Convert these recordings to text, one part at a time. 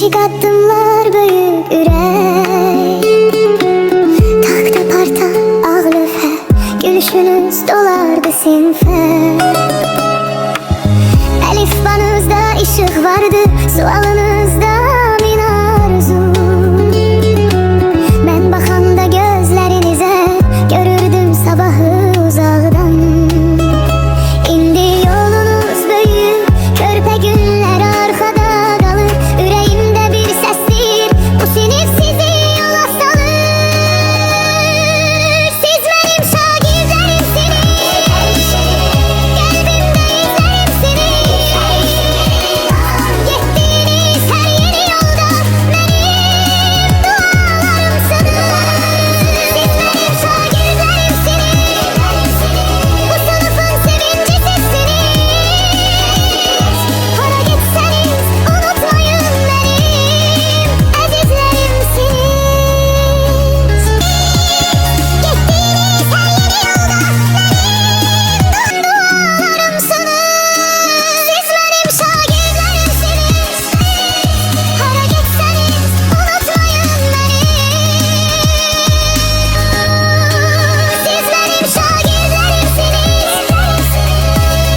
Kiçik addımlar büyük ürək, Takta parta ağ lövhə, Gülüşünüz dolardı sinfə. Əlifbanızda işıq vardı, Sualınızda min arzu. Mən baxanda gözlərinizə, Görürdüm sabahı uzaqdan. İndi yolunuz böyük, körpə günlər arxada qalır. Ürəyimdə bir səsdir, bu sinif sizi yola salır. Siz mənim şagirdlərimsiniz, qəlbimdə izlərimsiniz. Getdiniz hər yeni yolda, mənim dualarımsınız. Siz mənim şagirdlərimsiniz, bu sınıfın sevinci sizsiniz. Hara getsəniz unutmayın mənim əzizlərimsiniz. Getdiniz hər yeni yolda, mənim dualarımsınız. Siz mənim şagirdlərimsiniz, hara getsəniz unutmayın mənim. Siz mənim şagirdlərimsiniz,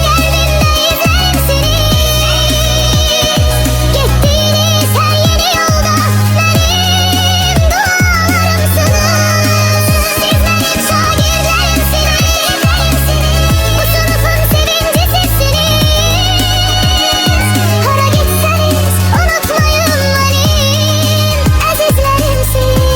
qəlbimdə izlərimsiniz. Getdiniz hər yeni yolda, mənim dualarımsınız. Siz mənim şagirdlərimsiniz, bu sınıfın sevinci sizsiniz. Hara getsəniz unutmayın mənim əzizlərimsiniz.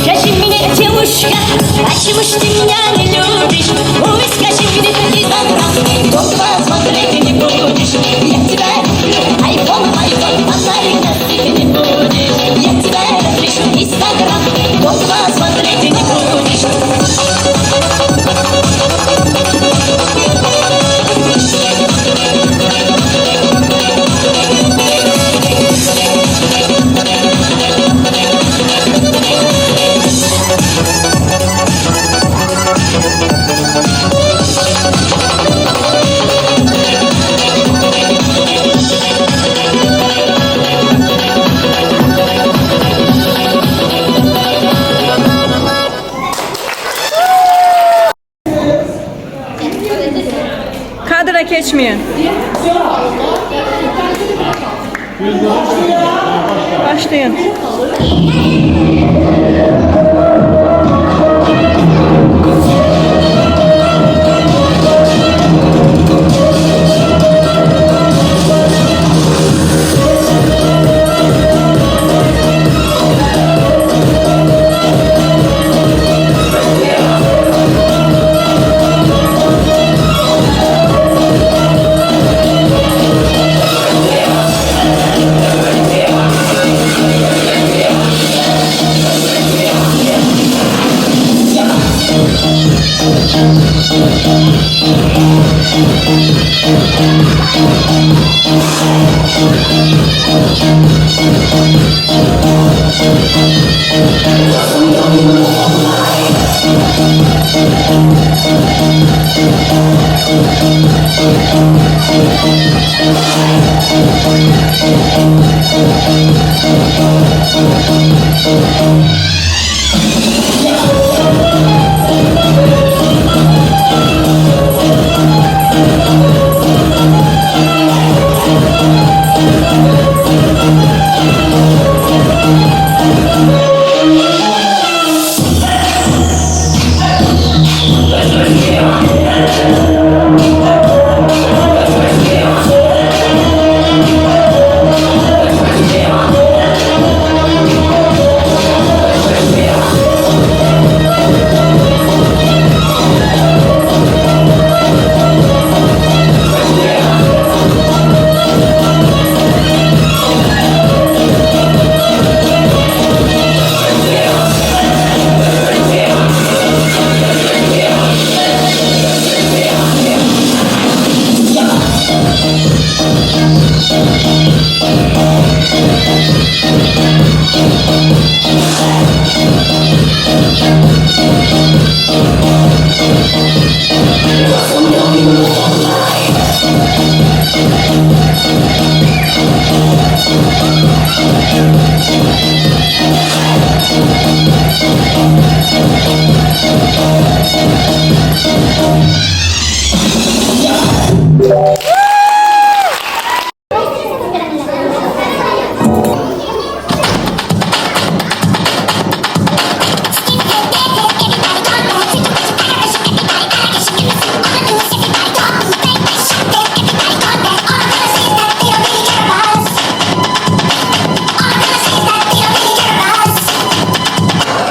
Скажи мне, девушка, почему ж ты меня не любишь? Ой, скажи мне, Лизавна, долго смотреть ты не будешь. Я тебя люблю, айфон, фонарик носить ты не будешь. Я тебя разрешу, Инстаграм, долго смотреть ты не будешь. Kadra geçmeyin. Başlayın.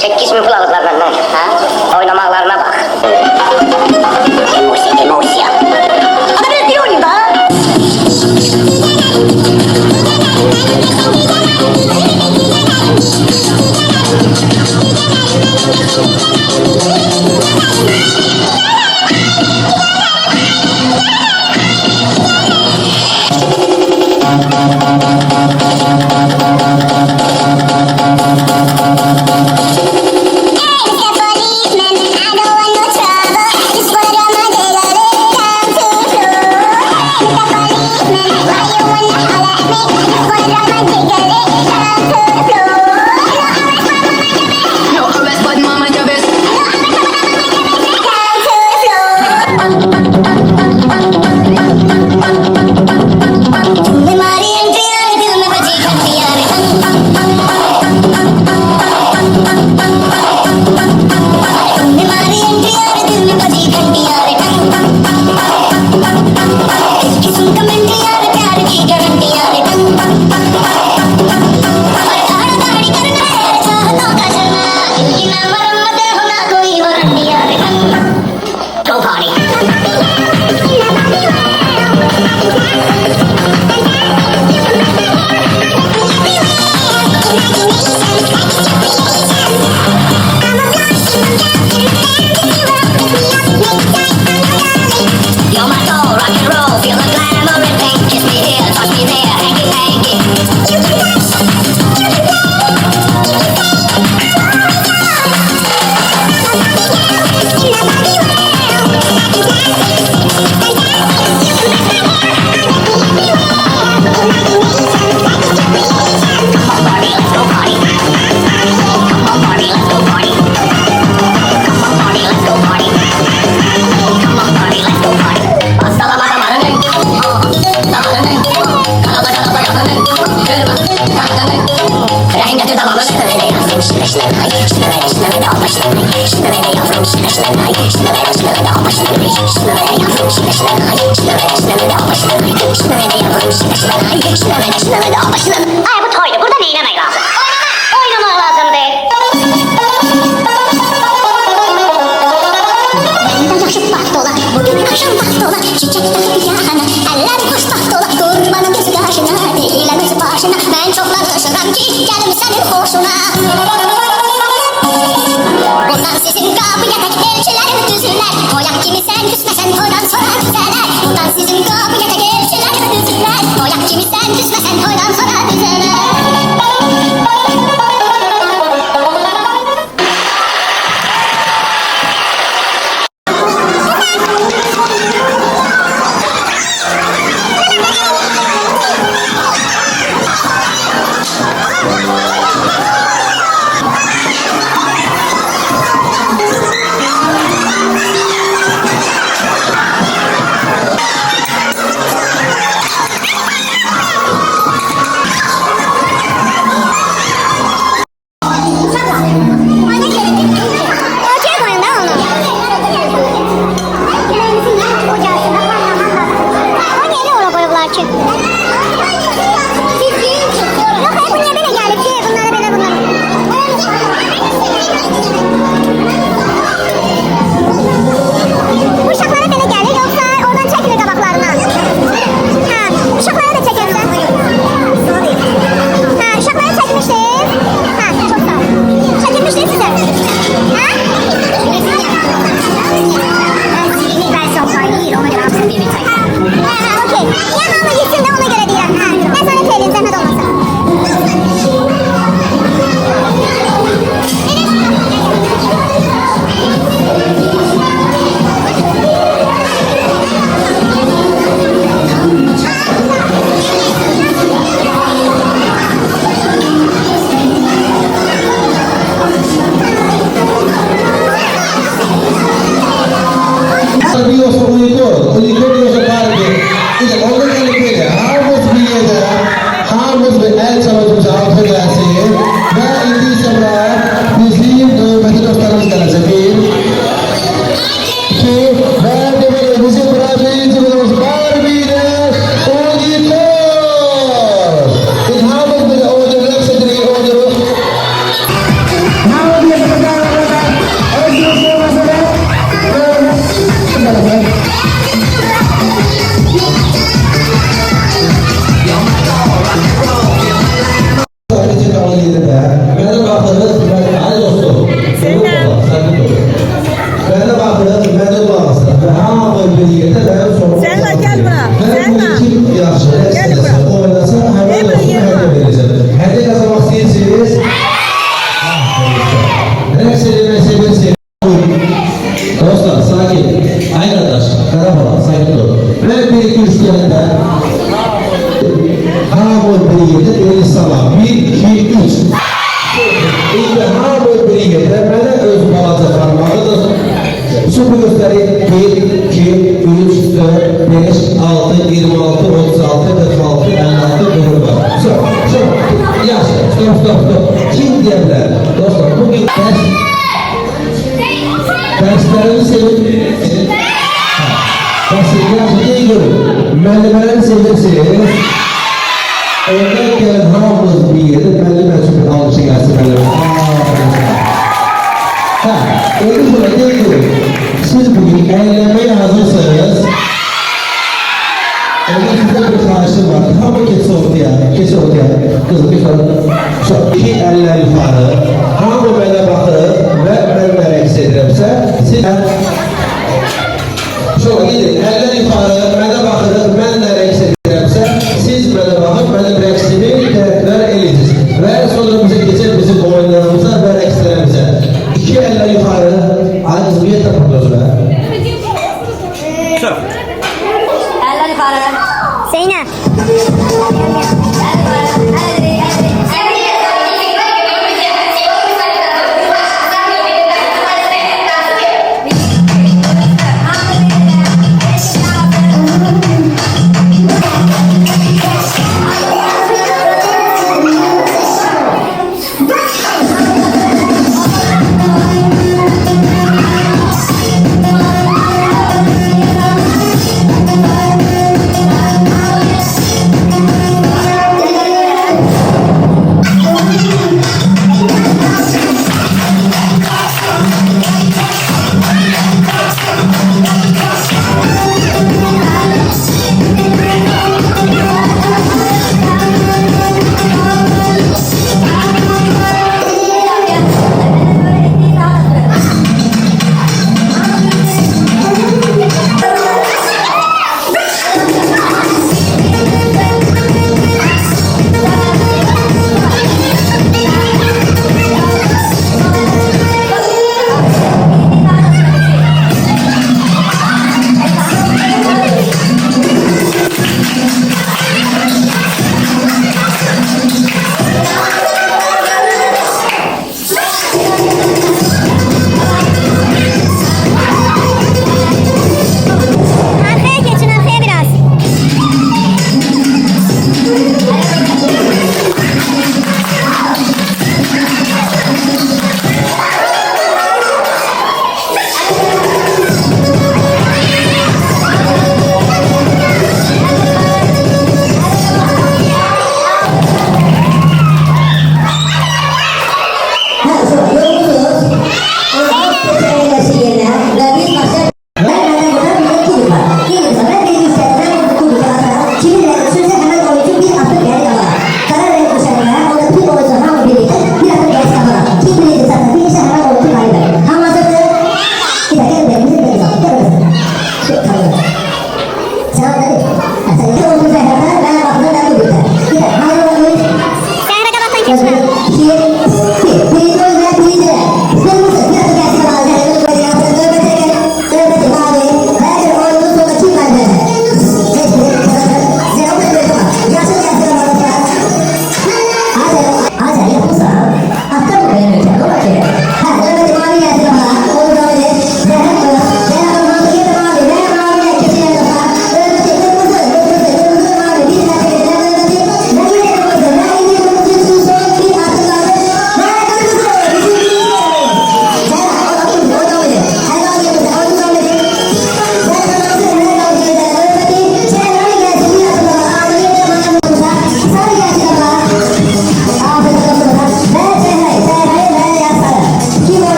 Sekiz mi pul alırlar benden? Ha? Oynamalarına bak. Emosi, emosya. Ama ben diyorum da. Go party. You're my soul, rock and roll, feel the glamour and pain. Kiss me here, touch me there, hanky panky. You can dance, you can Ay bu toydu. Burada neylemek lazım? Oynamak lazım değil. Benden yaxşı baxt ola, bugün akşam baxt ola. Çiçek takıp yana, eller hoş baxt ola. Kurbanın gözü qarşına, deyləməz başına. Mən çox danışıram ki, gəlim sənin xoşuna. Bundan sizin qapıya tək elçilərim düzürlər. Oyak kimi sən küsməsən toydan sonra düzələr. Bundan sizin qapıya tək elçilərim düzürlər. Oyak kimi sən küsməsən toydan sonra düzələr. Derslerini sevip gerçekten iyi görün. Müəllimələrini sevirsiniz. Evden gelen hamımız bir yerde müəllime için bir alışa gelsin müəllime. Öyle sonra iyi görün. Siz bugün eğlenmeye hazırsanız size bir karşım var. Hamı geçse ortaya. Geçse ortaya. Kızım bir kadın. İki eller yukarı. Hamı bana bakır ve ben merak edirəmsə siz şöyle gidin. Eller yukarı. Bana bakır. Ben merak edirəmsə siz bana bakıp benim rəqsimi tərəflər edirsiniz. Ve sonra bize geçer bizim oyunlarımıza ve rəqslərimize. İki eller yukarı. Aynı bir tapıyoruz be. Eller yukarı. Zeynep.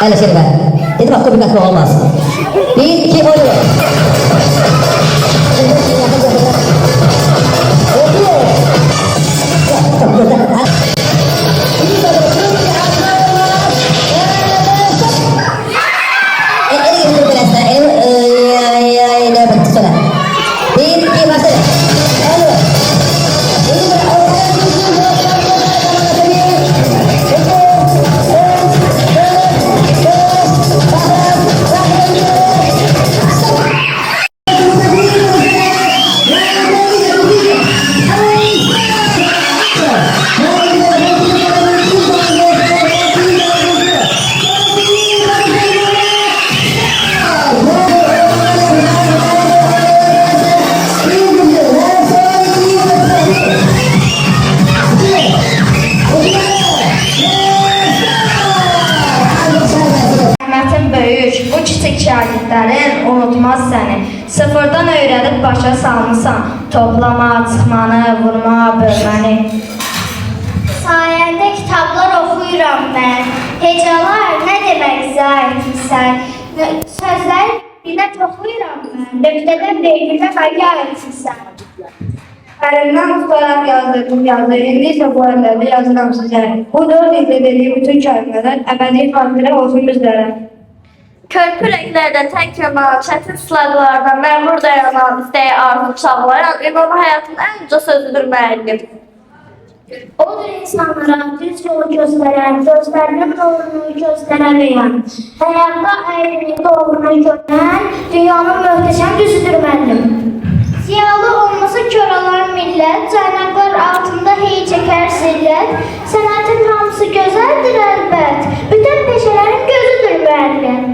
Öyle şey var. Dedim bak bir dakika olmaz. 1, 2, oynuyor. Bu kiçik şagirdlərin unutmaz səni. Sıfırdan öyrədib başa salmısan. Toplama, çıxmanı, vurma, bölməni. Sayəndə kitablar oxuyuram mən. Hecalar nə demək zahidsən? Sözlər bilə oxuyuram mən. Döktədən beynimə bəgə aidsən. Əlimdən tutaraq yazdığım yazı, indi isə bu əllərdə yazıram sizə. Bu 4 ildə dediyim bütün kəlmələr əbədi xatirə olsun bizlərə. Körpü renklərdə tək yanan, çətin slaqlardan məmur dayanan, istəyə arzu çağlayan, ümumi həyatın ən uca sözüdür müəllim. Odur insanlara düz yolu göstərən, gözlərinin doğrunu göstərən, həyatda əylini doğrunu görən, dünyanın möhtəşəm düzüdür müəllim. Ziyalı olması kör olan millət, caynaqlar altında hey çəkər zillət, sənətin hamısı gözəldir əlbət, bütün peşələrin gözüdür müəllim.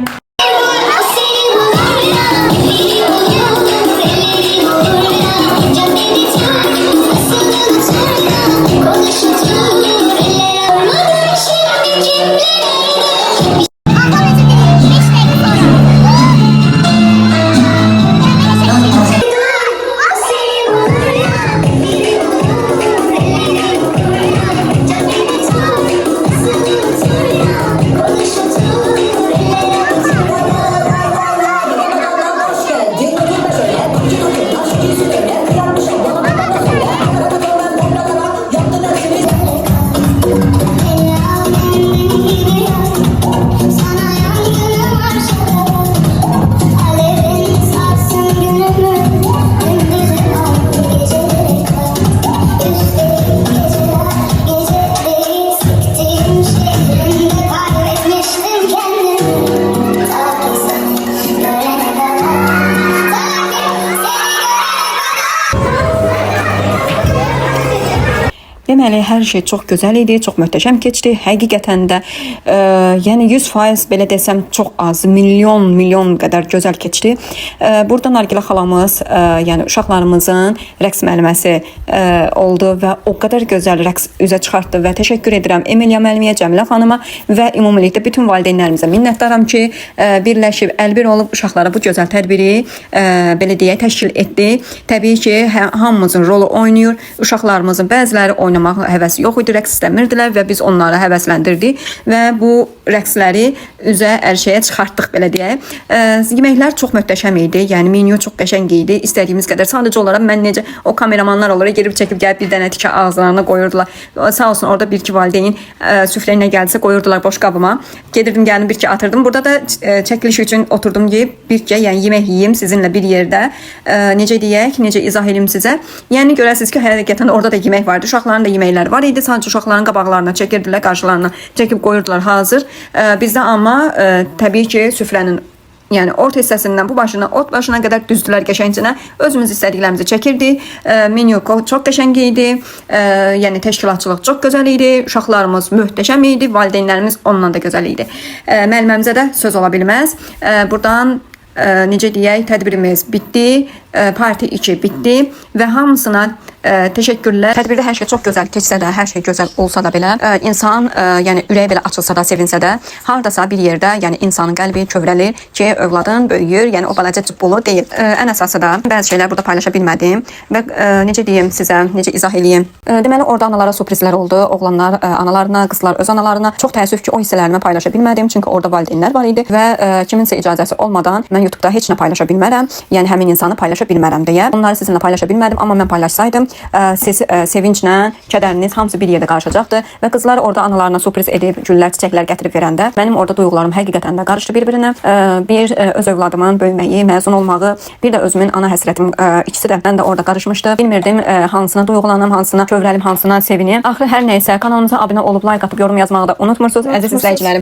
Thank you. Deməli, hər şey çox gözəl idi, çox möhtəşəm keçdi. Həqiqətən də, yəni 100% belə desəm çox az, milyon qədər gözəl keçdi. Burada Nargilə xalamız, yəni uşaqlarımızın rəqs müəlliməsi oldu və o qədər gözəl rəqs üzə çıxartdı və təşəkkür edirəm Emiliya müəlliməyə, Cəmilə xanıma və ümumilikdə bütün valideynlərimizə minnətdaram ki, birləşib əlbir olub uşaqlara bu gözəl tədbiri belə deyək təşkil etdi. Təbii ki, hamımızın rolu oynayır. Uşaqlarımızın bəziləri oynamağa həvəsi yox idi, rəqs istəmirdilər və biz onları həvəsləndirdik və bu rəqsləri üzə ərşəyə çıxartdıq belə deyək. Yeməklər çox möhtəşəm idi. Yəni menyu çox qəşəng idi. İstədiyimiz qədər. Sadəcə olaraq mən necə o kameramanlar olur, girib çəkib gəlib bir dənə tikə ağızlarına qoyurdular. Sağ olsun orada bir iki valideyn süfrə ilə gəldisə qoyurdular boş qabıma. Gedirdim, gəldim bir iki atırdım. Burada da çəkiliş üçün oturdum yeyib bircə, yəni yemək yeyim sizinlə bir yerdə. Necə deyək, necə izah edeyim sizə? Yəni görəsiniz ki, həqiqətən orada da yemək vardı. Uşaqların da yeməkləri var idi. Sadəcə uşaqların qabaqlarına çəkirdilər, qarşılarına çəkib qoyurdular hazır. Bizdə amma təbii ki, süfrənin yəni orta hissəsindən bu başına, ot başına qədər düzdülər qəşəngcə. Özümüz istədiklərimizi çəkirdik. Menyu çox qəşəng idi. Yəni təşkilatçılıq çox gözəl idi. Uşaqlarımız möhtəşəm idi. Valideynlərimiz ondan da gözəl idi. Müəlliməmizə də söz ola bilməz. Buradan necə deyək, tədbirimiz bitdi. Parti 2 bitdi və hamısına təşəkkürlər. Tədbirdə hər şey çox gözəl keçsə də, hər şey gözəl olsa da belə, insan yəni ürəyi belə açılsa da, sevinsə də, hardasa bir yerdə, yəni insanın qəlbi kövrəlir ki, övladın böyüyür, yəni o balaca cıbbulu deyil. Ən əsası da bəzi şeylər burada paylaşa bilmədim və necə deyim sizə, necə izah eləyim. Deməli orada analara sürprizlər oldu. Oğlanlar analarına, qızlar öz analarına. Çox təəssüf ki, o hissələrimi paylaşa bilmədim, çünki orada valideynlər var idi və kiminsə icazəsi olmadan mən YouTube-da heç nə paylaşa bilmərəm. Yəni həmin insanı paylaşa bilmərəm deyə. Bunları sizinlə paylaşa bilmədim, amma mən paylaşsaydım, siz sevinclə, kədəriniz hamısı bir yerdə qarışacaqdı və qızlar orada analarına sürpriz edib güllər, çiçəklər gətirib verəndə mənim orada duyğularım həqiqətən də qarışdı bir-birinə. Bir öz övladımın böyüməyi, məzun olmağı, bir də özümün ana həsrətim, ikisi də mən də orada qarışmışdı. Bilmirdim hansına duyğulanım, hansına kövrəlim, hansına sevinim. Axırı hər nəysə kanalımıza abunə olub like atıb yorum yazmağı da unutmursunuz əziz izləyicilərim.